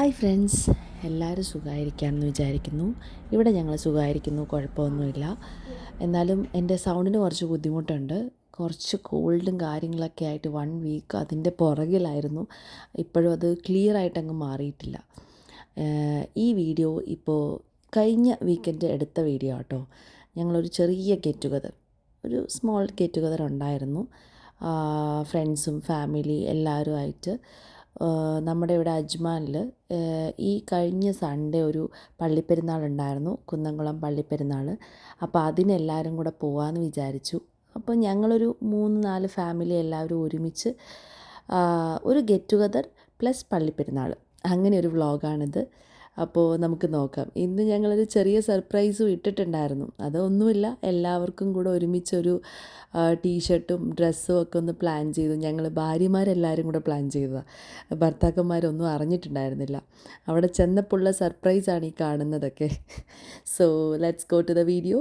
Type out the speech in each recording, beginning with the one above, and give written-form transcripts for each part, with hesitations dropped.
Hi friends, എല്ലാവരും സുഖമായിരിക്കാമെന്ന് വിചാരിക്കുന്നു. ഇവിടെ ഞങ്ങൾ സുഖമായിരിക്കുന്നു, കുഴപ്പമൊന്നുമില്ല. എന്നാലും എൻ്റെ സൗണ്ടിന് കുറച്ച് ബുദ്ധിമുട്ടുണ്ട്. കുറച്ച് കോൾഡും കാര്യങ്ങളൊക്കെ ആയിട്ട് 1 വീക്ക് അതിൻ്റെ പുറകിലായിരുന്നു. ഇപ്പോഴും അത് ക്ലിയറായിട്ടങ്ങ് മാറിയിട്ടില്ല. ഈ വീഡിയോ ഇപ്പോൾ കഴിഞ്ഞ വീക്കെൻഡ് എടുത്ത വീഡിയോ കേട്ടോ. ഞങ്ങളൊരു ചെറിയ ഗെറ്റ് ടുഗദർ, ഒരു സ്മോൾ ഗെറ്റ് ടുഗദർ ഉണ്ടായിരുന്നു. ഫ്രണ്ട്സും ഫാമിലി എല്ലാവരുമായിട്ട് നമ്മുടെ ഇവിടെ അജ്മാനിൽ ഈ കഴിഞ്ഞ സൺഡേ ഒരു പള്ളിപ്പെരുന്നാൾ ഉണ്ടായിരുന്നു, കുന്നംകുളം പള്ളിപ്പെരുന്നാൾ. അപ്പോൾ അതിനെല്ലാവരും കൂടെ പോകാമെന്ന് വിചാരിച്ചു. അപ്പോൾ ഞങ്ങളൊരു 3-4 ഫാമിലി എല്ലാവരും ഒരുമിച്ച് ഒരു ഗെറ്റ് ടുഗദർ പ്ലസ് പള്ളിപ്പെരുന്നാൾ, അങ്ങനെ ഒരു വ്ളോഗാണിത്. അപ്പോൾ നമുക്ക് നോക്കാം. ഇന്ന് ഞങ്ങളൊരു ചെറിയ സർപ്രൈസും ഇട്ടിട്ടുണ്ടായിരുന്നു. അതൊന്നുമില്ല, എല്ലാവർക്കും കൂടെ ഒരുമിച്ചൊരു ടീഷർട്ടും ഡ്രസ്സും ഒക്കെ ഒന്ന് പ്ലാൻ ചെയ്തു. ഞങ്ങൾ ഭാര്യമാരെല്ലാവരും കൂടെ പ്ലാൻ ചെയ്തതാണ്. ഭർത്താക്കന്മാരൊന്നും അറിഞ്ഞിട്ടുണ്ടായിരുന്നില്ല. അവിടെ ചെന്നപ്പോഴുള്ള സർപ്രൈസാണ് ഈ കാണുന്നതൊക്കെ. So let's go to the video.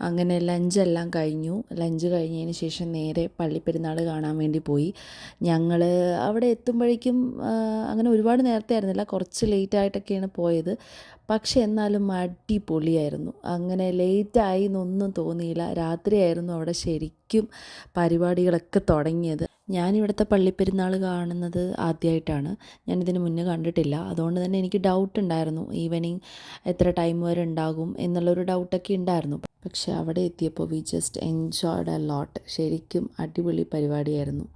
അങ്ങനെ ലഞ്ചെല്ലാം കഴിഞ്ഞു. ലഞ്ച് കഴിഞ്ഞതിന് ശേഷം നേരെ പള്ളിപ്പെരുന്നാൾ കാണാൻ വേണ്ടി പോയി. ഞങ്ങൾ അവിടെ എത്തുമ്പോഴേക്കും അങ്ങനെ ഒരുപാട് നേരത്തെ ആയിരുന്നില്ല, കുറച്ച് ലേറ്റായിട്ടൊക്കെയാണ് പോയത്. പക്ഷേ എന്നാലും അടിപൊളിയായിരുന്നു. അങ്ങനെ ലേറ്റായി എന്നൊന്നും തോന്നിയില്ല. രാത്രിയായിരുന്നു അവിടെ ശരിക്കും പരിപാടികളൊക്കെ തുടങ്ങിയത്. ഞാനിവിടുത്തെ പള്ളിപ്പെരുന്നാൾ കാണുന്നത് ആദ്യമായിട്ടാണ്. ഞാനിതിന് മുന്നേ കണ്ടിട്ടില്ല. അതുകൊണ്ട് തന്നെ എനിക്ക് ഡൗട്ട് ഉണ്ടായിരുന്നു, ഈവനിങ് എത്ര ടൈം വരെ ഉണ്ടാകും എന്നുള്ളൊരു ഡൗട്ടൊക്കെ ഉണ്ടായിരുന്നു. പക്ഷെ അവിടെ എത്തിയപ്പോൾ we just enjoyed a lot. ശരിക്കും അടിപൊളി പരിപാടിയായിരുന്നു.